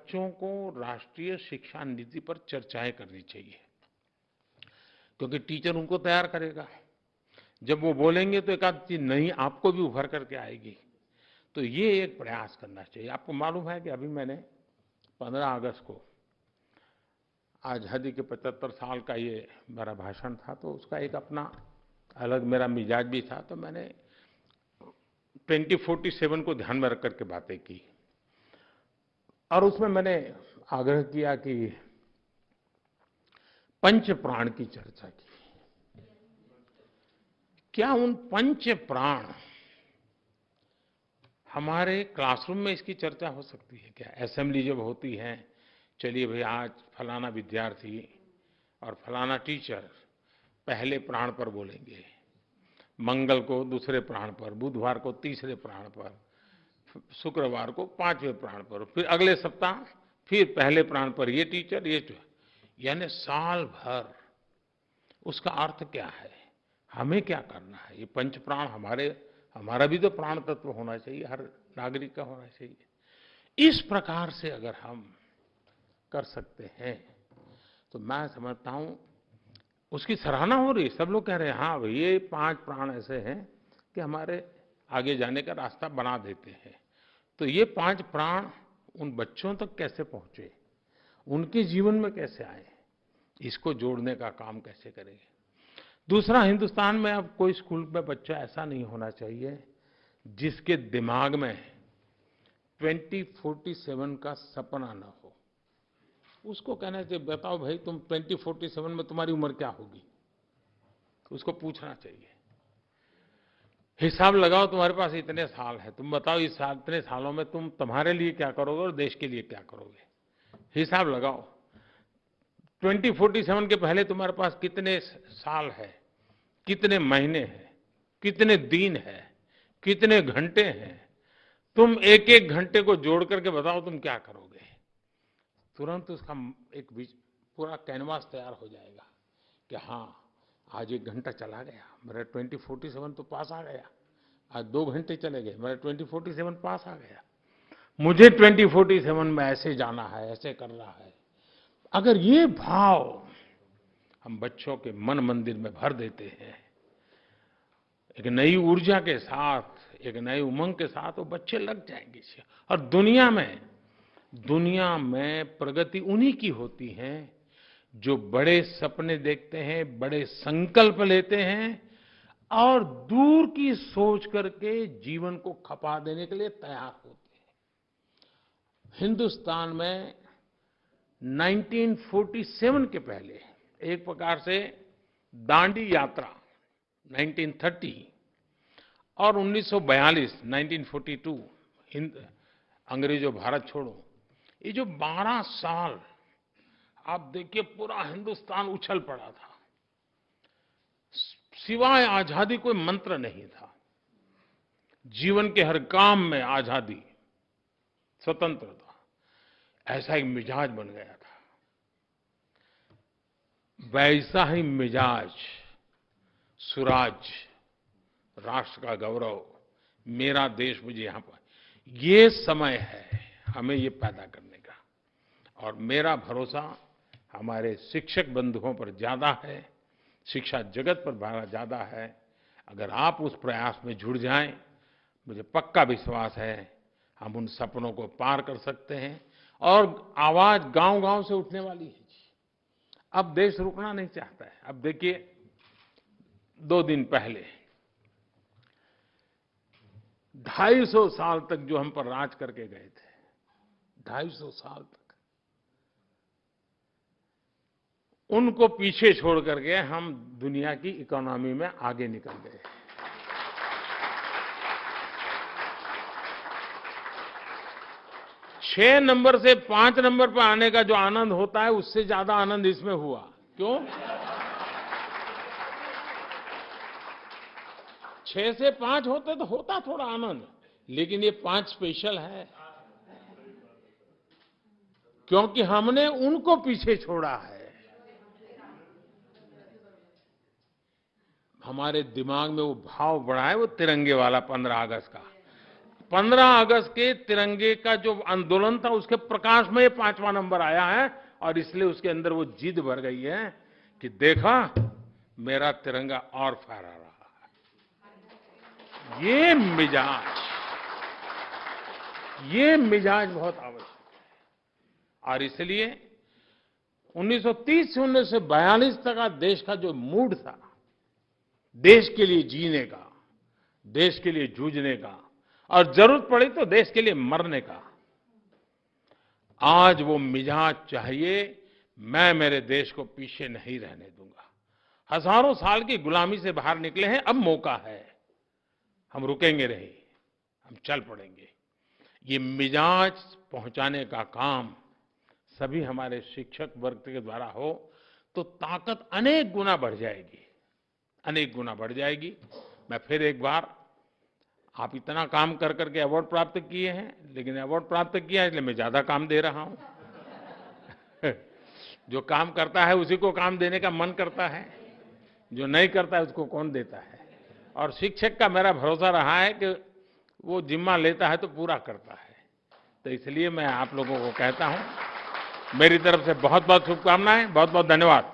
बच्चों को राष्ट्रीय शिक्षा नीति पर चर्चाएं करनी चाहिए, क्योंकि टीचर उनको तैयार करेगा। जब वो बोलेंगे तो एक आध चीज नहीं आपको भी उभर करके आएगी। तो ये एक प्रयास करना चाहिए। आपको मालूम है कि अभी मैंने 15 अगस्त को आज़ादी के 75 साल का ये मेरा भाषण था, तो उसका एक अपना अलग मेरा मिजाज भी था। तो मैंने 2047 को ध्यान में रख करके बातें की, और उसमें मैंने आग्रह किया कि पंच प्राण की चर्चा की। क्या उन पंच प्राण हमारे क्लासरूम में इसकी चर्चा हो सकती है क्या? असेंबली जब होती है, चलिए भाई आज फलाना विद्यार्थी और फलाना टीचर पहले प्राण पर बोलेंगे, मंगल को दूसरे प्राण पर, बुधवार को तीसरे प्राण पर, शुक्रवार को पांचवें प्राण पर, फिर अगले सप्ताह फिर पहले प्राण पर ये टीचर यानी साल भर। उसका अर्थ क्या है? हमें क्या करना है? ये पंच प्राण हमारा भी तो प्राण तत्व होना चाहिए, हर नागरिक का होना चाहिए। इस प्रकार से अगर हम कर सकते हैं तो मैं समझता हूं उसकी सराहना हो रही है। सब लोग कह रहे हैं हाँ भाई ये 5 प्राण ऐसे हैं कि हमारे आगे जाने का रास्ता बना देते हैं। तो ये 5 प्राण उन बच्चों तक कैसे पहुंचे, उनके जीवन में कैसे आए, इसको जोड़ने का काम कैसे करेंगे। दूसरा, हिंदुस्तान में अब कोई स्कूल में बच्चा ऐसा नहीं होना चाहिए जिसके दिमाग में 2047 का सपना न हो। उसको कहना चाहिए बताओ भाई तुम 2047 में तुम्हारी उम्र क्या होगी, उसको पूछना चाहिए। हिसाब लगाओ, तुम्हारे पास इतने साल है, तुम बताओ इतने सालों में तुम तुम्हारे लिए क्या करोगे और देश के लिए क्या करोगे। हिसाब लगाओ 2047 के पहले तुम्हारे पास कितने साल है, कितने महीने हैं, कितने दिन हैं, कितने घंटे हैं। तुम एक एक घंटे को जोड़ करके बताओ तुम क्या करोगे। तुरंत उसका एक पूरा कैनवास तैयार हो जाएगा कि हाँ आज 1 घंटा चला गया, मेरा 2047 तो पास आ गया। आज 2 घंटे चले गए, मेरा 2047 पास आ गया। मुझे 2047 में ऐसे जाना है, ऐसे करना है। अगर ये भाव हम बच्चों के मन मंदिर में भर देते हैं, एक नई ऊर्जा के साथ, एक नई उमंग के साथ, वो बच्चे लग जाएंगे। और दुनिया में प्रगति उन्हीं की होती है जो बड़े सपने देखते हैं, बड़े संकल्प लेते हैं और दूर की सोच करके जीवन को खपा देने के लिए तैयार होते हैं। हिंदुस्तान में 1947 के पहले एक प्रकार से दांडी यात्रा 1930 और 1942 अंग्रेजों भारत छोड़ो, ये जो 12 साल आप देखिए पूरा हिंदुस्तान उछल पड़ा था। सिवाय आजादी कोई मंत्र नहीं था। जीवन के हर काम में आजादी, स्वतंत्रता, ऐसा एक मिजाज बन गया था। वैसा ही मिजाज, सुराज, राष्ट्र का गौरव, मेरा देश मुझे यहां पर, ये समय है हमें ये पैदा करने का। और मेरा भरोसा हमारे शिक्षक बंधुओं पर ज्यादा है, शिक्षा जगत पर बड़ा ज्यादा है। अगर आप उस प्रयास में जुड़ जाएं, मुझे पक्का विश्वास है हम उन सपनों को पार कर सकते हैं। और आवाज गांव-गांव से उठने वाली है। अब देश रुकना नहीं चाहता है। अब देखिए 2 दिन पहले 250 साल तक जो हम पर राज करके गए थे, 250 साल तक, उनको पीछे छोड़ करके हम दुनिया की इकोनॉमी में आगे निकल गए। छह नंबर से 5 नंबर पर आने का जो आनंद होता है, उससे ज्यादा आनंद इसमें हुआ। क्यों? 6 से 5 होते तो होता थोड़ा आनंद, लेकिन ये 5 स्पेशल है क्योंकि हमने उनको पीछे छोड़ा है। हमारे दिमाग में वो भाव बढ़ा है, वो तिरंगे वाला 15 अगस्त का। 15 अगस्त के तिरंगे का जो आंदोलन था उसके प्रकाश में ये 5वां नंबर आया है और इसलिए उसके अंदर वो जिद भर गई है कि देखा मेरा तिरंगा और फहरा रहा है। ये मिजाज बहुत आवश्यक है और इसलिए 1930 से 1942 तक का देश का जो मूड था, देश के लिए जीने का, देश के लिए जूझने का और जरूरत पड़ी तो देश के लिए मरने का, आज वो मिजाज चाहिए। मैं मेरे देश को पीछे नहीं रहने दूंगा। हजारों साल की गुलामी से बाहर निकले हैं, अब मौका है, हम रुकेंगे नहीं, हम चल पड़ेंगे। ये मिजाज पहुंचाने का काम सभी हमारे शिक्षक वर्ग के द्वारा हो तो ताकत अनेक गुना बढ़ जाएगी, अनेक गुना बढ़ जाएगी। मैं फिर एक बार, आप इतना काम कर करके अवार्ड प्राप्त किए हैं, लेकिन अवार्ड प्राप्त किया है इसलिए मैं ज्यादा काम दे रहा हूं। जो काम करता है उसी को काम देने का मन करता है, जो नहीं करता है उसको कौन देता है। और शिक्षक का मेरा भरोसा रहा है कि वो जिम्मा लेता है तो पूरा करता है। तो इसलिए मैं आप लोगों को कहता हूं, मेरी तरफ से बहुत बहुत शुभकामनाएं, बहुत बहुत धन्यवाद।